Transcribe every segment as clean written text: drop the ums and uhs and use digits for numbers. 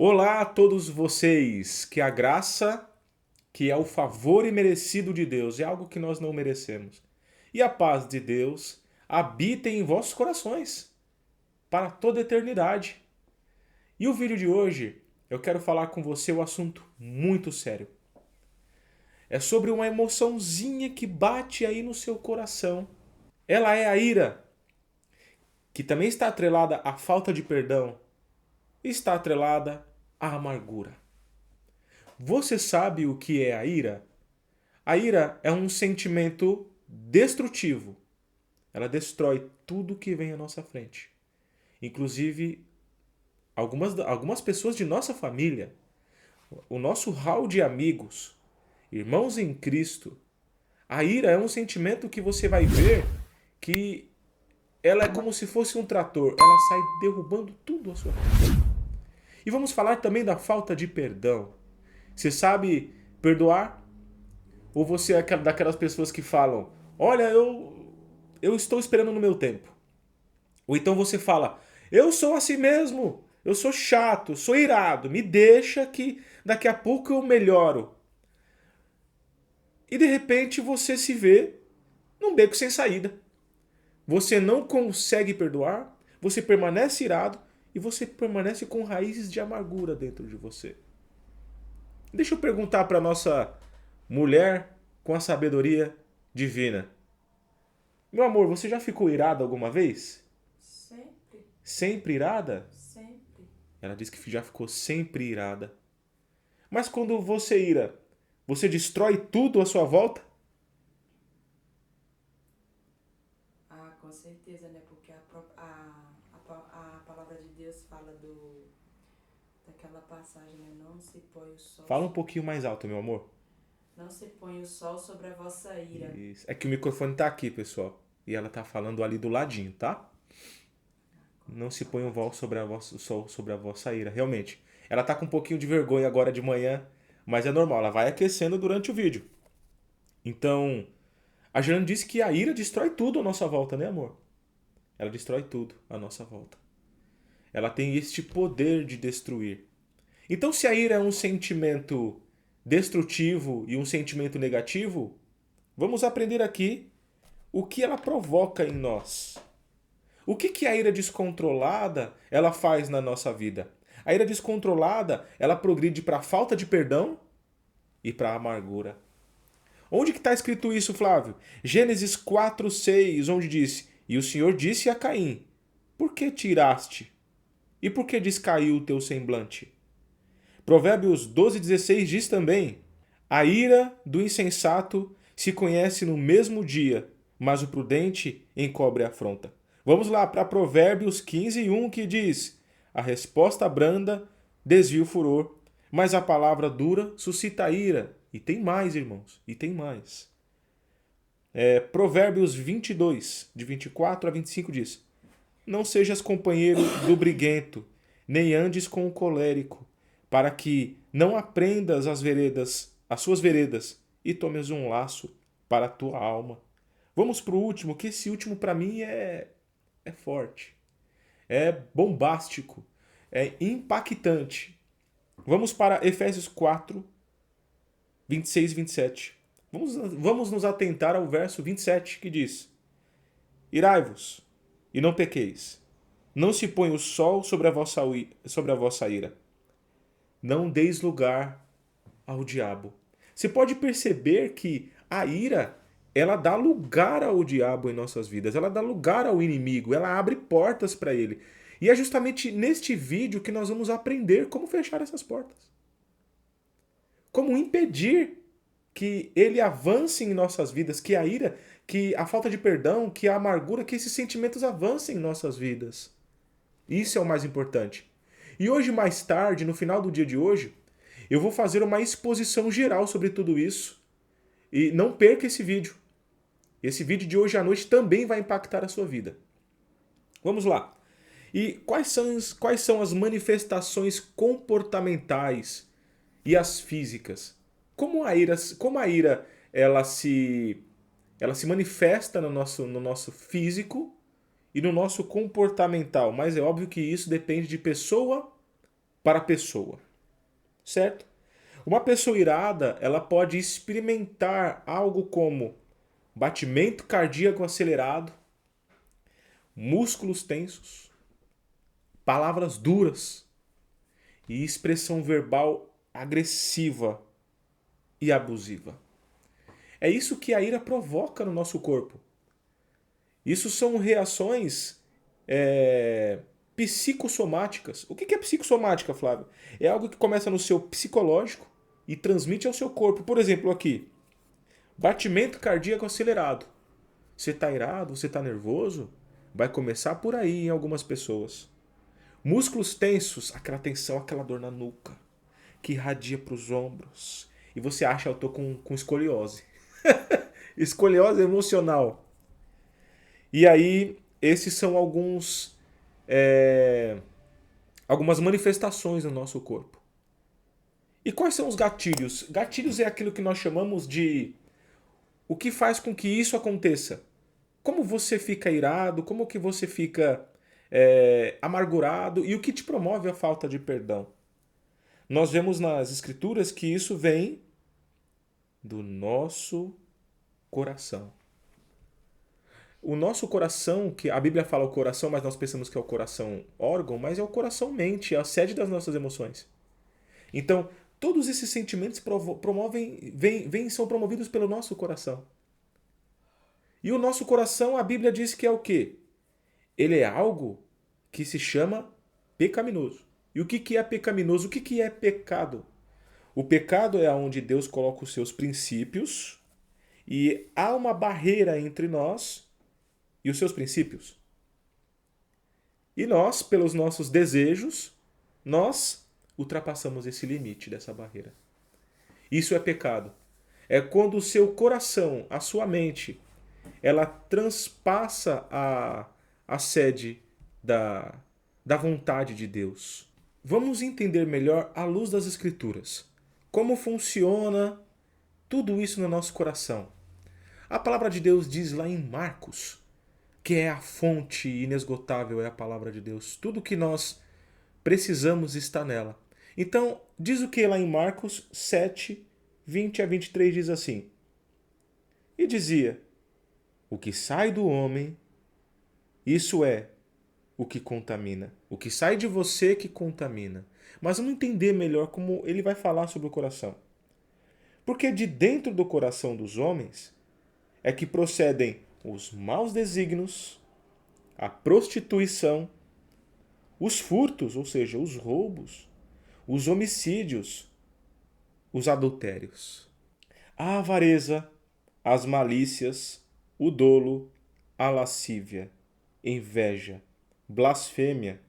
Olá a todos vocês, que a graça, que é o favor imerecido de Deus, é algo que nós não merecemos. E a paz de Deus habita em vossos corações, para toda a eternidade. E o vídeo de hoje, eu quero falar com você um assunto muito sério. É sobre uma emoçãozinha que bate aí no seu coração. Ela é a ira, que também está atrelada à falta de perdão, e está atrelada à amargura. Você sabe o que é a ira? A ira é um sentimento destrutivo. Ela destrói tudo que vem à nossa frente. Inclusive algumas pessoas de nossa família, o nosso hall de amigos, irmãos em Cristo. A ira é um sentimento que você vai ver que ela é como se fosse um trator. Ela sai derrubando tudo à sua frente. E vamos falar também da falta de perdão. Você sabe perdoar? Ou você é daquelas pessoas que falam: Olha, eu estou esperando no meu tempo. Ou então você fala: Eu sou assim mesmo. Eu sou chato, sou irado. Me deixa que daqui a pouco eu melhoro. E de repente você se vê num beco sem saída. Você não consegue perdoar, você permanece irado e você permanece com raízes de amargura dentro de você. Deixa eu perguntar para nossa mulher com a sabedoria divina. Meu amor, você já ficou irada alguma vez? Sempre, Sempre irada? sempre. Ela disse que já ficou sempre irada. Mas quando você ira, você destrói tudo à sua volta? Ah, com certeza, né? Porque a palavra de Deus fala daquela passagem, né? Fala um pouquinho mais alto, meu amor. Não se põe o sol sobre a vossa ira. Isso. É que o microfone tá aqui, pessoal. E ela tá falando ali do ladinho, tá? Não se põe o sol sobre a vossa ira. Realmente. Ela tá com um pouquinho de vergonha agora de manhã, mas é normal, ela vai aquecendo durante o vídeo. Então, a Jane disse que a ira destrói tudo à nossa volta, né, amor? Ela destrói tudo à nossa volta. Ela tem este poder de destruir. Então, se a ira é um sentimento destrutivo e um sentimento negativo, vamos aprender aqui o que ela provoca em nós. O que a ira descontrolada ela faz na nossa vida? A ira descontrolada, ela progride para a falta de perdão e para a amargura. Onde que está escrito isso, Flávio? Gênesis 4:6, onde diz: E o Senhor disse a Caim: Por que tiraste? E por que descaiu o teu semblante? Provérbios 12:16 diz também: A ira do insensato se conhece no mesmo dia, mas o prudente encobre a afronta. Vamos lá para Provérbios 15:1 que diz: A resposta branda desvia o furor, mas a palavra dura suscita a ira. E tem mais, irmãos, e tem mais. Provérbios 22, de 24 a 25 diz: Não sejas companheiro do briguento, nem andes com o colérico, para que não aprendas as suas veredas, e tomes um laço para a tua alma. Vamos para o último, que esse último para mim é forte, é bombástico, é impactante. Vamos para Efésios 4, 26 e 27. Vamos nos atentar ao verso 27 que diz: Irai-vos e não pequeis. Não se põe o sol sobre a vossa ira. Não deis lugar ao diabo. Você pode perceber que a ira, ela dá lugar ao diabo em nossas vidas. Ela dá lugar ao inimigo. Ela abre portas para ele. E é justamente neste vídeo que nós vamos aprender como fechar essas portas. Como impedir que ele avance em nossas vidas, que a ira, que a falta de perdão, que a amargura, que esses sentimentos avancem em nossas vidas. Isso é o mais importante. E hoje, mais tarde, no final do dia de hoje, eu vou fazer uma exposição geral sobre tudo isso. E não perca esse vídeo. Esse vídeo de hoje à noite também vai impactar a sua vida. Vamos lá. E quais são as manifestações comportamentais e as físicas? Como a ira ela se manifesta no nosso físico e no nosso comportamental, mas é óbvio que isso depende de pessoa para a pessoa, certo? Uma pessoa irada, ela pode experimentar algo como batimento cardíaco acelerado, músculos tensos, palavras duras e expressão verbal agressiva e abusiva. É isso que a ira provoca no nosso corpo. Isso são reações psicossomáticas. O que é psicossomática, Flávio? É algo que começa no seu psicológico e transmite ao seu corpo. Por exemplo, aqui, batimento cardíaco acelerado. Você está irado, você está nervoso? Vai começar por aí em algumas pessoas. Músculos tensos, aquela tensão, aquela dor na nuca, que irradia para os ombros. E você acha, eu tô com escoliose. Escoliose emocional. E aí, esses são algumas manifestações no nosso corpo. E quais são os gatilhos? Gatilhos é aquilo que nós chamamos de o que faz com que isso aconteça. Como você fica irado, como que você fica amargurado e o que te promove a falta de perdão. Nós vemos nas escrituras que isso vem do nosso coração. O nosso coração, que a Bíblia fala o coração, mas nós pensamos que é o coração órgão, mas é o coração mente, é a sede das nossas emoções. Então, todos esses sentimentos são promovidos pelo nosso coração. E o nosso coração, a Bíblia diz que é o quê? Ele é algo que se chama pecaminoso. E o que é pecaminoso? O que é pecado? O pecado é onde Deus coloca os seus princípios e há uma barreira entre nós e os seus princípios. E nós, pelos nossos desejos, nós ultrapassamos esse limite dessa barreira. Isso é pecado. É quando o seu coração, a sua mente, ela transpassa a sede da vontade de Deus. Vamos entender melhor à luz das Escrituras como funciona tudo isso no nosso coração. A palavra de Deus diz lá em Marcos, que é a fonte inesgotável, é a palavra de Deus. Tudo que nós precisamos está nela. Então, diz o que lá em Marcos 7, 20 a 23 diz assim: E dizia, o que sai do homem, isso é o que contamina. O que sai de você que contamina. Mas vamos entender melhor como ele vai falar sobre o coração. Porque de dentro do coração dos homens é que procedem os maus desígnios, a prostituição, os furtos, ou seja, os roubos, os homicídios, os adultérios, a avareza, as malícias, o dolo, a lascívia, inveja, blasfêmia,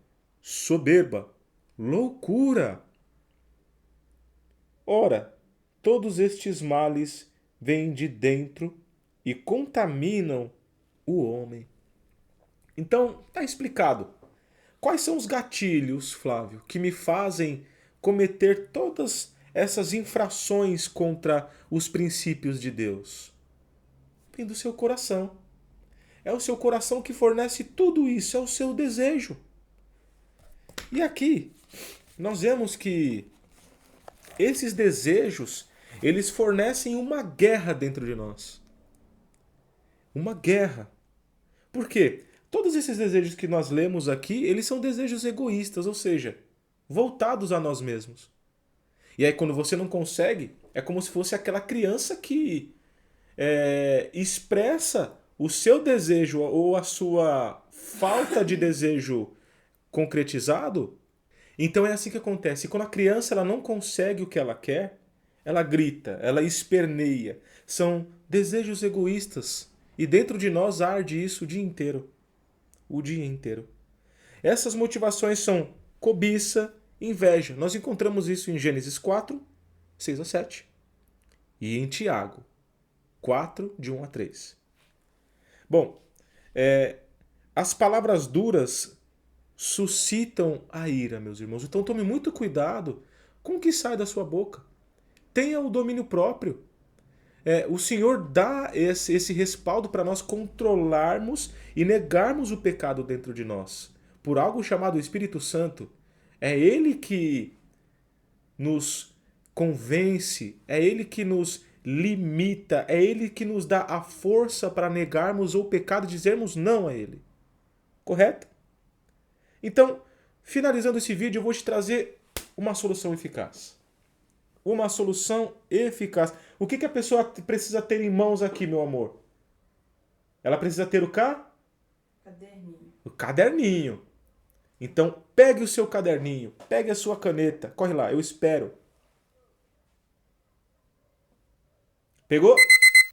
soberba, loucura. Ora, todos estes males vêm de dentro e contaminam o homem. Então, está explicado. Quais são os gatilhos, Flávio, que me fazem cometer todas essas infrações contra os princípios de Deus? Vem do seu coração. É o seu coração que fornece tudo isso, é o seu desejo. E aqui, nós vemos que esses desejos, eles fornecem uma guerra dentro de nós. Uma guerra. Por quê? Todos esses desejos que nós lemos aqui, eles são desejos egoístas, ou seja, voltados a nós mesmos. E aí quando você não consegue, é como se fosse aquela criança que expressa o seu desejo ou a sua falta de desejo concretizado. Então é assim que acontece. Quando a criança ela não consegue o que ela quer, ela grita, ela esperneia. São desejos egoístas. E dentro de nós arde isso o dia inteiro. O dia inteiro. Essas motivações são cobiça, inveja. Nós encontramos isso em Gênesis 4, 6 a 7. E em Tiago 4, de 1 a 3. Bom, as palavras duras suscitam a ira, meus irmãos. Então tome muito cuidado com o que sai da sua boca. Tenha o domínio próprio. O Senhor dá esse respaldo para nós controlarmos e negarmos o pecado dentro de nós. Por algo chamado Espírito Santo. É Ele que nos convence, é Ele que nos limita, é Ele que nos dá a força para negarmos o pecado e dizermos não a Ele. Correto? Então, finalizando esse vídeo, eu vou te trazer uma solução eficaz. Uma solução eficaz. O que a pessoa precisa ter em mãos aqui, meu amor? Ela precisa ter o quê? Caderninho. O caderninho. Então, pegue o seu caderninho, pegue a sua caneta. Corre lá, eu espero. Pegou?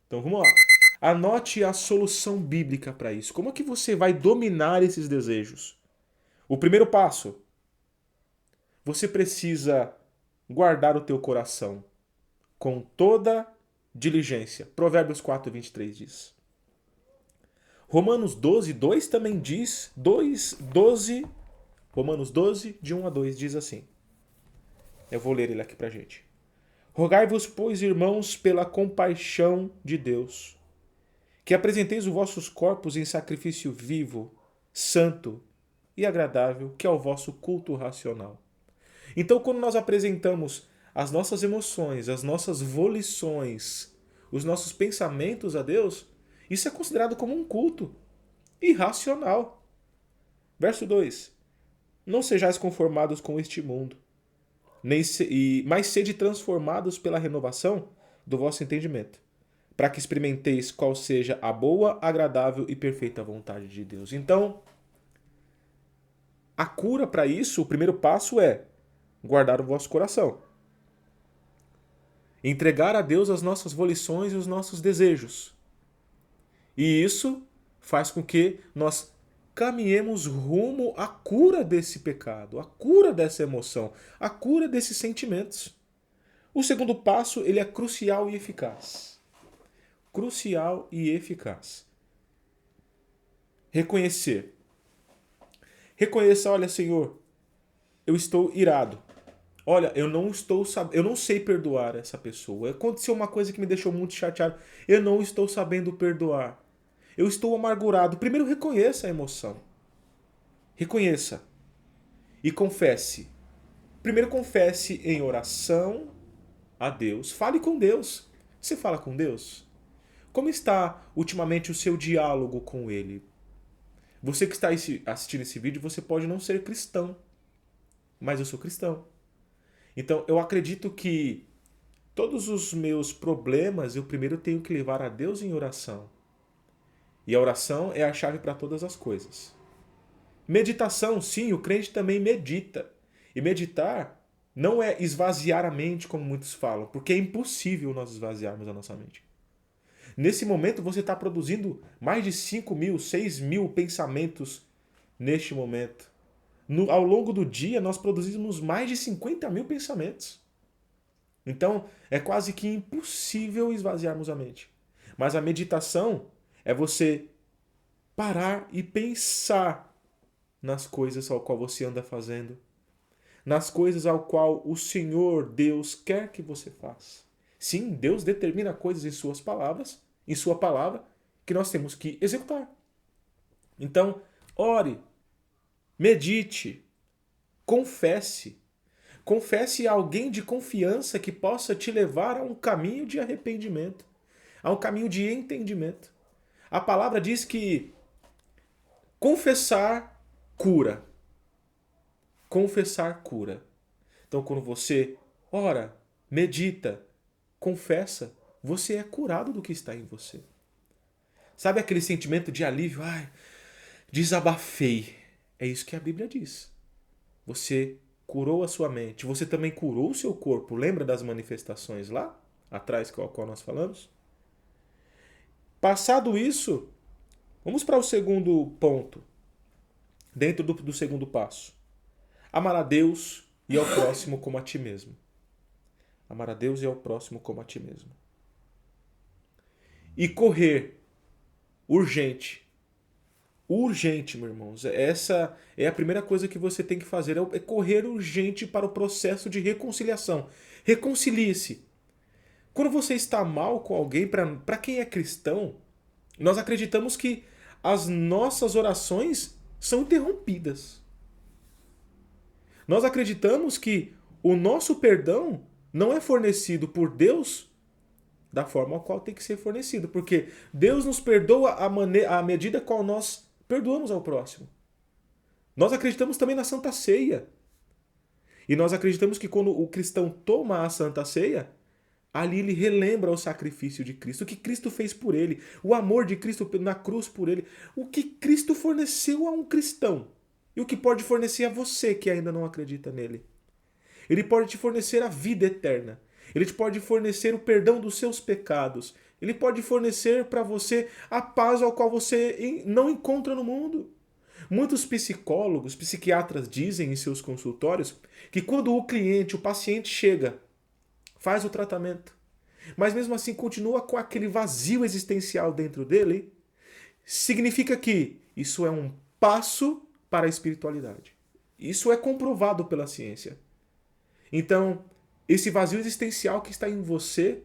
Então vamos lá. Anote a solução bíblica para isso. Como é que você vai dominar esses desejos? O primeiro passo. Você precisa guardar o teu coração com toda diligência. Provérbios 4:23 diz. Romanos 12:2 também diz, Romanos 12, de 1 a 2 diz assim. Eu vou ler ele aqui pra gente. Rogai-vos, pois, irmãos, pela compaixão de Deus, que apresenteis os vossos corpos em sacrifício vivo, santo e agradável, que é o vosso culto racional. Então, quando nós apresentamos as nossas emoções, as nossas volições, os nossos pensamentos a Deus, isso é considerado como um culto irracional. Verso 2. Não sejais conformados com este mundo, mas sede transformados pela renovação do vosso entendimento, para que experimenteis qual seja a boa, agradável e perfeita vontade de Deus. Então, a cura para isso, o primeiro passo é guardar o vosso coração. Entregar a Deus as nossas volições e os nossos desejos. E isso faz com que nós caminhemos rumo à cura desse pecado, à cura dessa emoção, à cura desses sentimentos. O segundo passo, ele é crucial e eficaz. Crucial e eficaz. Reconhecer. Reconheça, olha, Senhor, eu estou irado. Olha, eu não sei perdoar essa pessoa. Aconteceu uma coisa que me deixou muito chateado. Eu não estou sabendo perdoar. Eu estou amargurado. Primeiro reconheça a emoção. Reconheça. E confesse. Primeiro confesse em oração a Deus. Fale com Deus. Você fala com Deus? Como está ultimamente o seu diálogo com Ele? Você que está assistindo esse vídeo, você pode não ser cristão. Mas eu sou cristão. Então, eu acredito que todos os meus problemas eu primeiro tenho que levar a Deus em oração. E a oração é a chave para todas as coisas. Meditação, sim, o crente também medita. E meditar não é esvaziar a mente, como muitos falam, porque é impossível nós esvaziarmos a nossa mente. Nesse momento, você está produzindo mais de 5.000, 6.000 pensamentos neste momento. Ao longo do dia, nós produzimos mais de 50.000 pensamentos. Então, é quase que impossível esvaziarmos a mente. Mas a meditação é você parar e pensar nas coisas ao qual você anda fazendo, nas coisas ao qual o Senhor Deus quer que você faça. Sim, Deus determina coisas em suas palavras, em sua palavra, que nós temos que executar. Então, ore, medite, confesse. Confesse a alguém de confiança que possa te levar a um caminho de arrependimento, a um caminho de entendimento. A palavra diz que confessar cura. Confessar cura. Então, quando você ora, medita, confessa, você é curado do que está em você. Sabe aquele sentimento de alívio? Ai, desabafei. É isso que a Bíblia diz. Você curou a sua mente. Você também curou o seu corpo. Lembra das manifestações lá atrás, com a qual nós falamos? Passado isso, vamos para o segundo ponto. Dentro do segundo passo. Amar a Deus e ao próximo como a ti mesmo. Amar a Deus e ao próximo como a ti mesmo. E correr urgente. Urgente, meus irmãos. Essa é a primeira coisa que você tem que fazer. É correr urgente para o processo de reconciliação. Reconcilie-se. Quando você está mal com alguém, para quem é cristão, nós acreditamos que as nossas orações são interrompidas. Nós acreditamos que o nosso perdão não é fornecido por Deus da forma a qual tem que ser fornecido, porque Deus nos perdoa à medida qual nós perdoamos ao próximo. Nós acreditamos também na Santa Ceia. E nós acreditamos que quando o cristão toma a Santa Ceia, ali ele relembra o sacrifício de Cristo, o que Cristo fez por ele, o amor de Cristo na cruz por ele, o que Cristo forneceu a um cristão e o que pode fornecer a você que ainda não acredita nele. Ele pode te fornecer a vida eterna. Ele te pode fornecer o perdão dos seus pecados. Ele pode fornecer para você a paz ao qual você não encontra no mundo. Muitos psicólogos, psiquiatras dizem em seus consultórios que quando o cliente, o paciente chega, faz o tratamento, mas mesmo assim continua com aquele vazio existencial dentro dele, significa que isso é um passo para a espiritualidade. Isso é comprovado pela ciência. Então, esse vazio existencial que está em você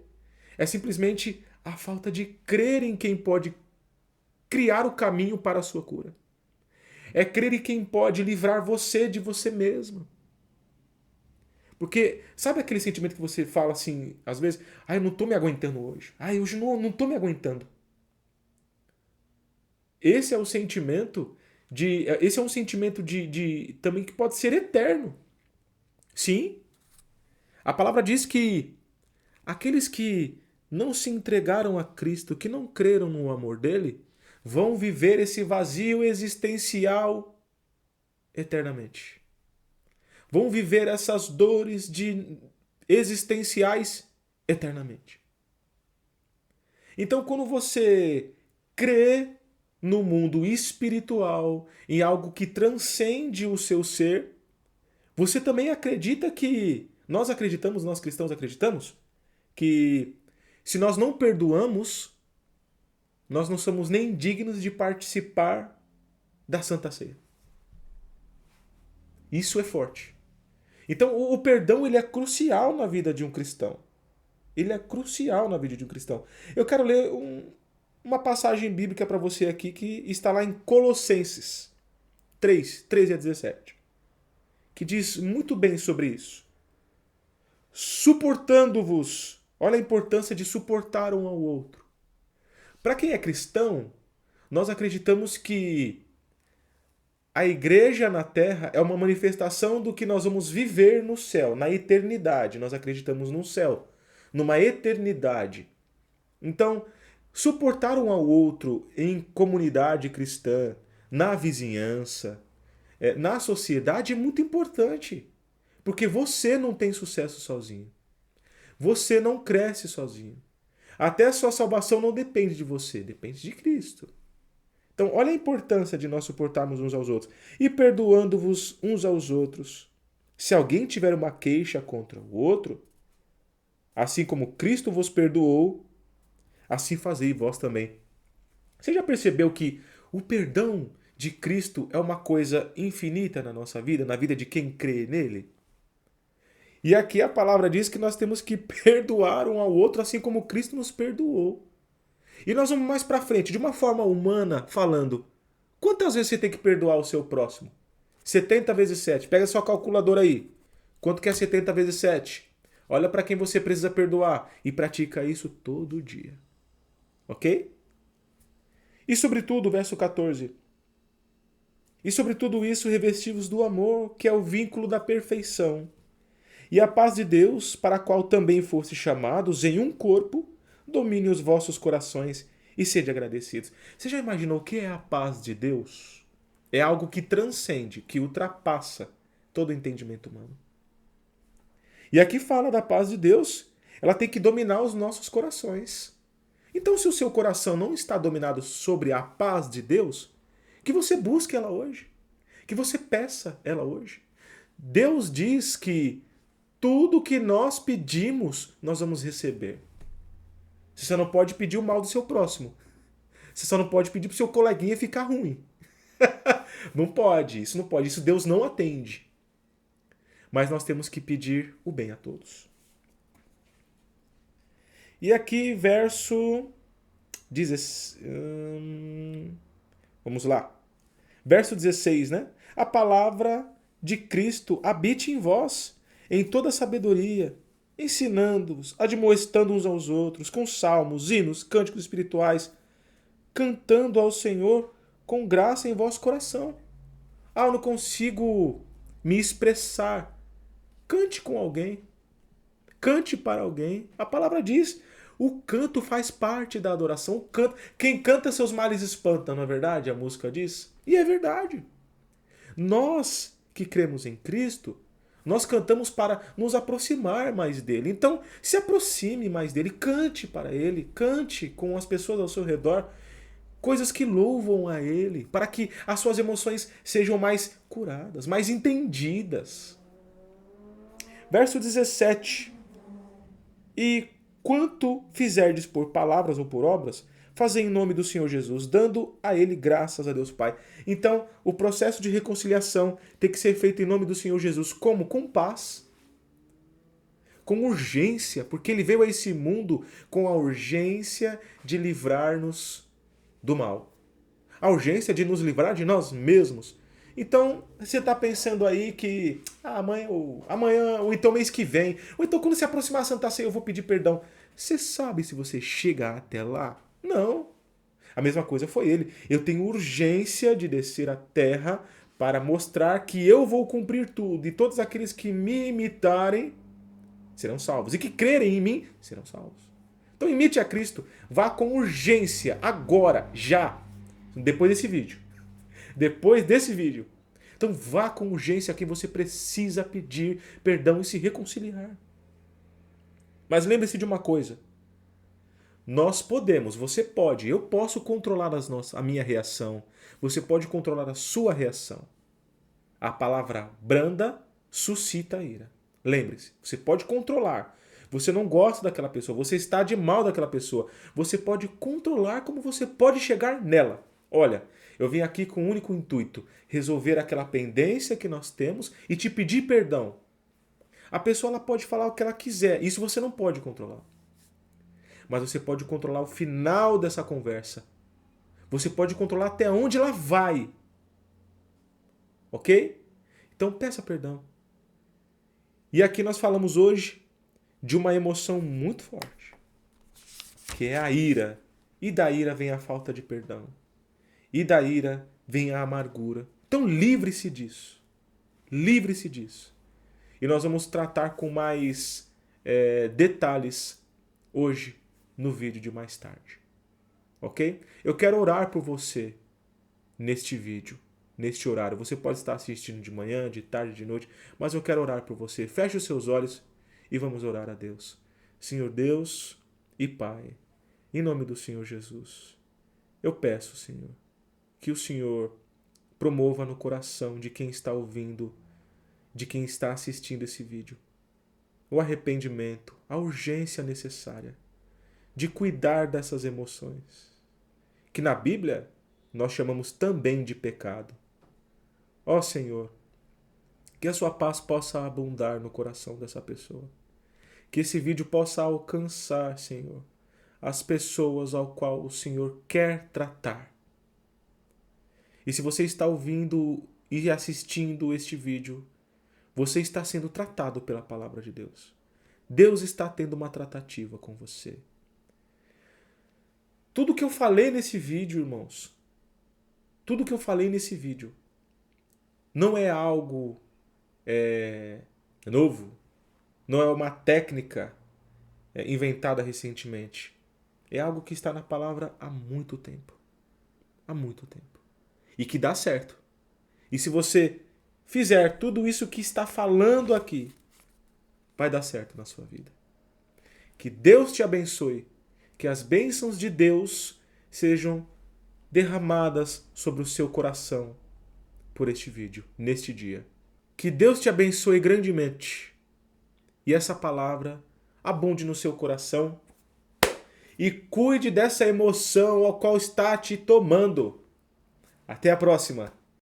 é simplesmente a falta de crer em quem pode criar o caminho para a sua cura. É crer em quem pode livrar você de você mesmo. Porque sabe aquele sentimento que você fala assim, às vezes, eu não estou me aguentando hoje. Hoje não estou me aguentando. Esse é o sentimento de também que pode ser eterno. Sim. A palavra diz que aqueles que não se entregaram a Cristo, que não creram no amor dele, vão viver esse vazio existencial eternamente. Vão viver essas dores existenciais eternamente. Então, quando você crê no mundo espiritual, em algo que transcende o seu ser, você também acredita que nós cristãos acreditamos, que se nós não perdoamos, nós não somos nem dignos de participar da Santa Ceia. Isso é forte. Então, o perdão ele é crucial na vida de um cristão. Ele é crucial na vida de um cristão. Eu quero ler uma passagem bíblica para você aqui que está lá em Colossenses 3, 13 a 17, que diz muito bem sobre isso. Suportando-vos. Olha a importância de suportar um ao outro. Para quem é cristão, nós acreditamos que a igreja na terra é uma manifestação do que nós vamos viver no céu, na eternidade. Nós acreditamos no céu, numa eternidade. Então, suportar um ao outro em comunidade cristã, na vizinhança, na sociedade é muito importante. Porque você não tem sucesso sozinho. Você não cresce sozinho. Até a sua salvação não depende de você, depende de Cristo. Então, olha a importância de nós suportarmos uns aos outros. E perdoando-vos uns aos outros. Se alguém tiver uma queixa contra o outro, assim como Cristo vos perdoou, assim fazei vós também. Você já percebeu que o perdão de Cristo é uma coisa infinita na nossa vida, na vida de quem crê nele? E aqui a palavra diz que nós temos que perdoar um ao outro, assim como Cristo nos perdoou. E nós vamos mais para frente, de uma forma humana, falando. Quantas vezes você tem que perdoar o seu próximo? 70 vezes 7. Pega a sua calculadora aí. Quanto que é 70 vezes 7? Olha para quem você precisa perdoar e pratica isso todo dia. Ok? E sobretudo, verso 14. E sobre tudo isso revestivos do amor, que é o vínculo da perfeição. E a paz de Deus, para a qual também foste chamados em um corpo, domine os vossos corações e sede agradecidos. Você já imaginou o que é a paz de Deus? É algo que transcende, que ultrapassa todo o entendimento humano. E aqui fala da paz de Deus, ela tem que dominar os nossos corações. Então, se o seu coração não está dominado sobre a paz de Deus, que você busque ela hoje, que você peça ela hoje. Deus diz que tudo que nós pedimos, nós vamos receber. Você só não pode pedir o mal do seu próximo. Você só não pode pedir pro seu coleguinha ficar ruim. Não pode, isso não pode. Isso Deus não atende. Mas nós temos que pedir o bem a todos. E aqui, verso 16. Vamos lá. Verso 16, né? A palavra de Cristo habite em vós, em toda sabedoria, ensinando-vos, admoestando uns aos outros, com salmos, hinos, cânticos espirituais, cantando ao Senhor com graça em vosso coração. Ah, eu não consigo me expressar. Cante com alguém. Cante para alguém. A palavra diz, o canto faz parte da adoração. O canto, quem canta seus males espanta, não é verdade? A música diz. E é verdade. Nós que cremos em Cristo, nós cantamos para nos aproximar mais dele. Então, se aproxime mais dele, cante para ele, cante com as pessoas ao seu redor coisas que louvam a ele, para que as suas emoções sejam mais curadas, mais entendidas. Verso 17. E quanto fizerdes por palavras ou por obras, fazei em nome do Senhor Jesus, dando a ele graças a Deus Pai. Então, o processo de reconciliação tem que ser feito em nome do Senhor Jesus. Como? Com paz. Com urgência, porque ele veio a esse mundo com a urgência de livrar-nos do mal. A urgência de nos livrar de nós mesmos. Então, você está pensando aí que amanhã, ou então mês que vem, ou então quando se aproximar a Santa Ceia eu vou pedir perdão. Você sabe se você chegar até lá? Não. A mesma coisa foi ele. Eu tenho urgência de descer à terra para mostrar que eu vou cumprir tudo. E todos aqueles que me imitarem serão salvos. E que crerem em mim serão salvos. Então imite a Cristo. Vá com urgência, agora, já. Depois desse vídeo. Depois desse vídeo. Então vá com urgência que você precisa pedir perdão e se reconciliar. Mas lembre-se de uma coisa. Nós podemos, você pode, eu posso controlar a minha reação. Você pode controlar a sua reação. A palavra branda suscita ira. Lembre-se, você pode controlar. Você não gosta daquela pessoa, você está de mal daquela pessoa. Você pode controlar como você pode chegar nela. Olha, eu vim aqui com o único intuito, resolver aquela pendência que nós temos e te pedir perdão. A pessoa ela pode falar o que ela quiser, isso você não pode controlar. Mas você pode controlar o final dessa conversa. Você pode controlar até onde ela vai. Ok? Então peça perdão. E aqui nós falamos hoje de uma emoção muito forte, que é a ira. E da ira vem a falta de perdão. E da ira vem a amargura. Então livre-se disso. Livre-se disso. E nós vamos tratar com mais detalhes hoje no vídeo de mais tarde. Ok? Eu quero orar por você neste vídeo, neste horário. Você pode estar assistindo de manhã, de tarde, de noite, mas eu quero orar por você. Feche os seus olhos e vamos orar a Deus. Senhor Deus e Pai, em nome do Senhor Jesus, eu peço, Senhor, que o Senhor promova no coração de quem está ouvindo, de quem está assistindo esse vídeo, o arrependimento, a urgência necessária de cuidar dessas emoções, que na Bíblia nós chamamos também de pecado. Ó Senhor, que a sua paz possa abundar no coração dessa pessoa. Que esse vídeo possa alcançar, Senhor, as pessoas ao qual o Senhor quer tratar. E se você está ouvindo e assistindo este vídeo, você está sendo tratado pela palavra de Deus. Deus está tendo uma tratativa com você. Tudo que eu falei nesse vídeo, irmãos, tudo que eu falei nesse vídeo não é algo novo, não é uma técnica inventada recentemente. É algo que está na palavra há muito tempo. Há muito tempo. E que dá certo. E se você fizer tudo isso que está falando aqui, vai dar certo na sua vida. Que Deus te abençoe. Que as bênçãos de Deus sejam derramadas sobre o seu coração por este vídeo, neste dia. Que Deus te abençoe grandemente. E essa palavra abunde no seu coração. E cuide dessa emoção ao qual está te tomando. Até a próxima.